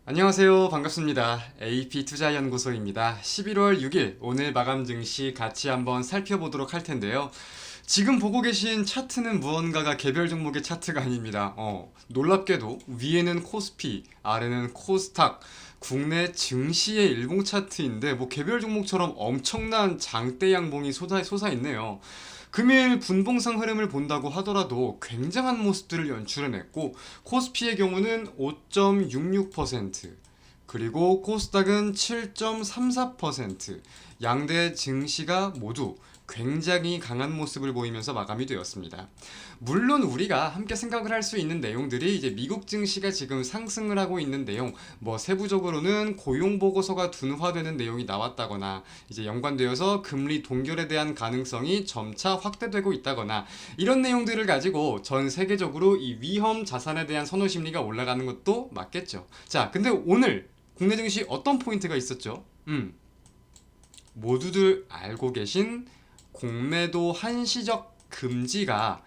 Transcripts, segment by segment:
안녕하세요. 반갑습니다. AP투자연구소입니다. 11월 6일 오늘 마감 증시 같이 한번 살펴보도록 할 텐데요. 지금 보고 계신 차트는 무언가가 개별 종목의 차트가 아닙니다. 놀랍게도 위에는 코스피, 아래는 코스닥, 국내 증시의 일봉 차트인데 뭐 개별 종목처럼 엄청난 장대 양봉이 솟아있네요. 금일 분봉상 흐름을 본다고 하더라도 굉장한 모습들을 연출해냈고 코스피의 경우는 5.66%, 그리고 코스닥은 7.34%, 양대 증시가 모두 굉장히 강한 모습을 보이면서 마감이 되었습니다. 물론 우리가 함께 생각을 할 수 있는 내용들이 이제 미국 증시가 지금 상승을 하고 있는 내용, 뭐 세부적으로는 고용 보고서가 둔화되는 내용이 나왔다거나 이제 연관되어서 금리 동결에 대한 가능성이 점차 확대되고 있다거나 이런 내용들을 가지고 전 세계적으로 이 위험 자산에 대한 선호 심리가 올라가는 것도 맞겠죠. 자, 근데 오늘 국내 증시 어떤 포인트가 있었죠? 모두들 알고 계신 공매도 한시적 금지가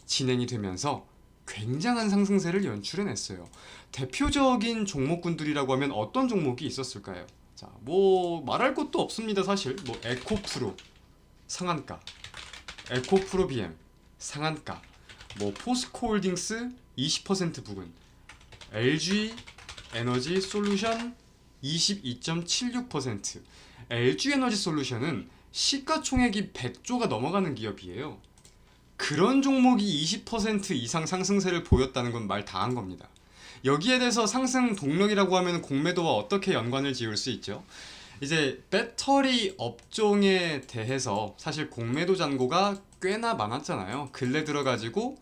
진행이 되면서 굉장한 상승세를 연출해냈어요. 대표적인 종목군들이라고 하면 어떤 종목이 있었을까요? 자, 뭐 말할 것도 없습니다. 사실 뭐 에코프로 상한가, 에코프로 BM 상한가, 뭐 포스코홀딩스 20% 부근, LG 에너지 솔루션 22.76%. LG 에너지 솔루션은 시가총액이 100조가 넘어가는 기업이에요. 그런 종목이 20% 이상 상승세를 보였다는 건 말 다 한 겁니다. 여기에 대해서 상승 동력이라고 하면 공매도와 어떻게 연관을 지을 수 있죠? 이제 배터리 업종에 대해서 사실 공매도 잔고가 꽤나 많았잖아요. 근래 들어가지고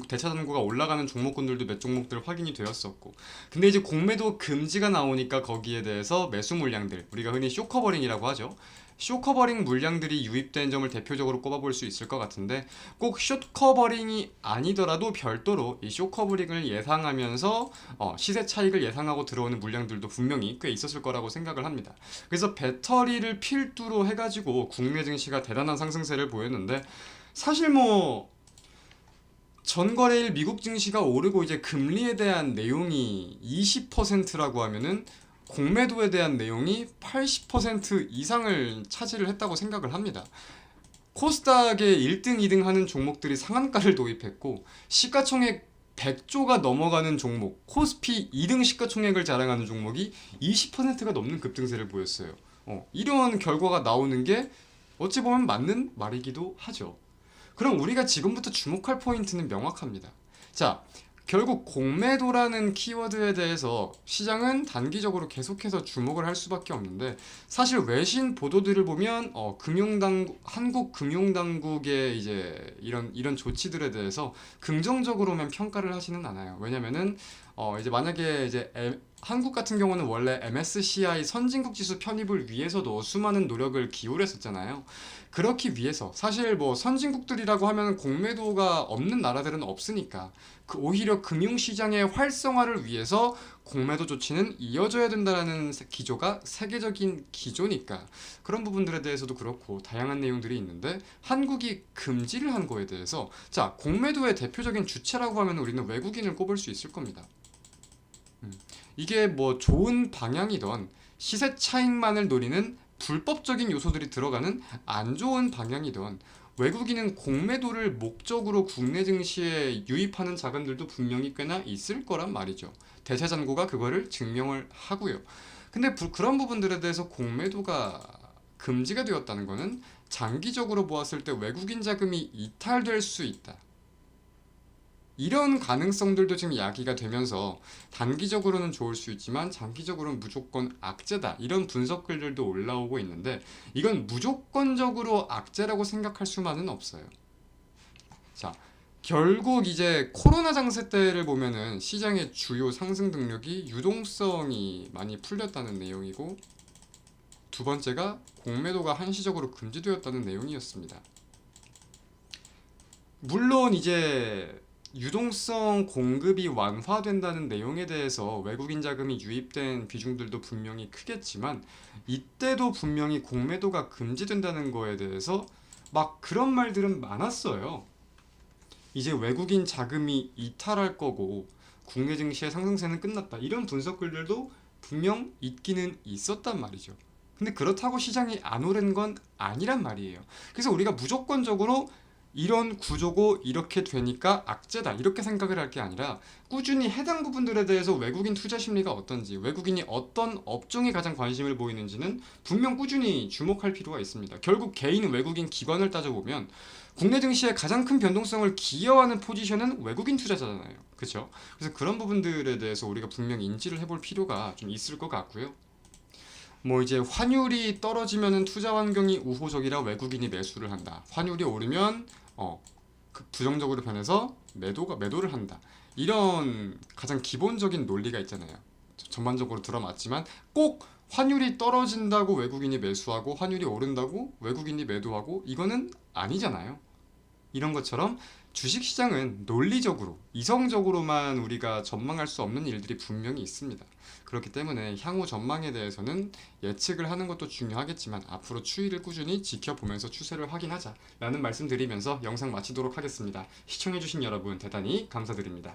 대차 잔고가 올라가는 종목군들도 몇 종목들 확인이 되었었고, 근데 이제 공매도 금지가 나오니까 거기에 대해서 매수 물량들, 우리가 흔히 쇼커버링이라고 하죠. 쇼커버링 물량들이 유입된 점을 대표적으로 꼽아볼 수 있을 것 같은데, 꼭 숏커버링이 아니더라도 별도로 이 쇼커버링을 예상하면서 시세 차익을 예상하고 들어오는 물량들도 분명히 꽤 있었을 거라고 생각을 합니다. 그래서 배터리를 필두로 해가지고 국내 증시가 대단한 상승세를 보였는데, 사실 뭐 전거래일 미국 증시가 오르고 이제 금리에 대한 내용이 20%라고 하면은 공매도에 대한 내용이 80% 이상을 차지를 했다고 생각을 합니다. 코스닥의 1등, 2등 하는 종목들이 상한가를 도입했고, 시가총액 100조가 넘어가는 종목, 코스피 2등 시가총액을 자랑하는 종목이 20%가 넘는 급등세를 보였어요. 이런 결과가 나오는 게 어찌 보면 맞는 말이기도 하죠. 그럼 우리가 지금부터 주목할 포인트는 명확합니다. 자, 결국 공매도라는 키워드에 대해서 시장은 단기적으로 계속해서 주목을 할 수밖에 없는데, 사실 외신 보도들을 보면 한국 금융당국의 이제 이런 조치들에 대해서 긍정적으로만 평가를 하지는 않아요. 왜냐면은 이제 만약에 이제 한국 같은 경우는 원래 MSCI 선진국 지수 편입을 위해서도 수많은 노력을 기울였었잖아요. 그렇기 위해서 사실 뭐 선진국들이라고 하면 공매도가 없는 나라들은 없으니까 오히려 금융시장의 활성화를 위해서 공매도 조치는 이어져야 된다는 기조가 세계적인 기조니까 그런 부분들에 대해서도 그렇고 다양한 내용들이 있는데, 한국이 금지를 한 거에 대해서 자, 공매도의 대표적인 주체라고 하면 우리는 외국인을 꼽을 수 있을 겁니다. 이게 뭐 좋은 방향이던 시세 차익만을 노리는 불법적인 요소들이 들어가는 안 좋은 방향이던 외국인은 공매도를 목적으로 국내 증시에 유입하는 자금들도 분명히 꽤나 있을 거란 말이죠. 대차잔고가 그거를 증명을 하고요. 근데 그런 부분들에 대해서 공매도가 금지가 되었다는 거는 장기적으로 보았을 때 외국인 자금이 이탈될 수 있다, 이런 가능성들도 지금 야기가 되면서 단기적으로는 좋을 수 있지만 장기적으로는 무조건 악재다, 이런 분석글들도 올라오고 있는데, 이건 무조건적으로 악재라고 생각할 수만은 없어요. 자, 결국 이제 코로나 장세 때를 보면은 시장의 주요 상승 동력이 유동성이 많이 풀렸다는 내용이고, 두 번째가 공매도가 한시적으로 금지되었다는 내용이었습니다. 물론 이제 유동성 공급이 완화된다는 내용에 대해서 외국인 자금이 유입된 비중들도 분명히 크겠지만, 이때도 분명히 공매도가 금지된다는 거에 대해서 막 그런 말들은 많았어요. 이제 외국인 자금이 이탈할 거고 국내 증시의 상승세는 끝났다. 이런 분석글들도 분명 있기는 있었단 말이죠. 근데 그렇다고 시장이 안 오른 건 아니란 말이에요. 그래서 우리가 무조건적으로 이런 구조고 이렇게 되니까 악재다 이렇게 생각을 할 게 아니라 꾸준히 해당 부분들에 대해서 외국인 투자 심리가 어떤지, 외국인이 어떤 업종에 가장 관심을 보이는지는 분명 꾸준히 주목할 필요가 있습니다. 결국 개인 외국인 기관을 따져보면 국내 증시의 가장 큰 변동성을 기여하는 포지션은 외국인 투자자잖아요. 그렇죠? 그래서 그런 부분들에 대해서 우리가 분명 인지를 해볼 필요가 좀 있을 것 같고요. 뭐 이제 환율이 떨어지면은 투자 환경이 우호적이라 외국인이 매수를 한다. 환율이 오르면 부정적으로 변해서 매도를 한다. 이런 가장 기본적인 논리가 있잖아요. 전반적으로 들어맞지만 꼭 환율이 떨어진다고 외국인이 매수하고 환율이 오른다고 외국인이 매도하고 이거는 아니잖아요. 이런 것처럼 주식시장은 논리적으로, 이성적으로만 우리가 전망할 수 없는 일들이 분명히 있습니다. 그렇기 때문에 향후 전망에 대해서는 예측을 하는 것도 중요하겠지만 앞으로 추이를 꾸준히 지켜보면서 추세를 확인하자라는 말씀드리면서 영상 마치도록 하겠습니다. 시청해주신 여러분 대단히 감사드립니다.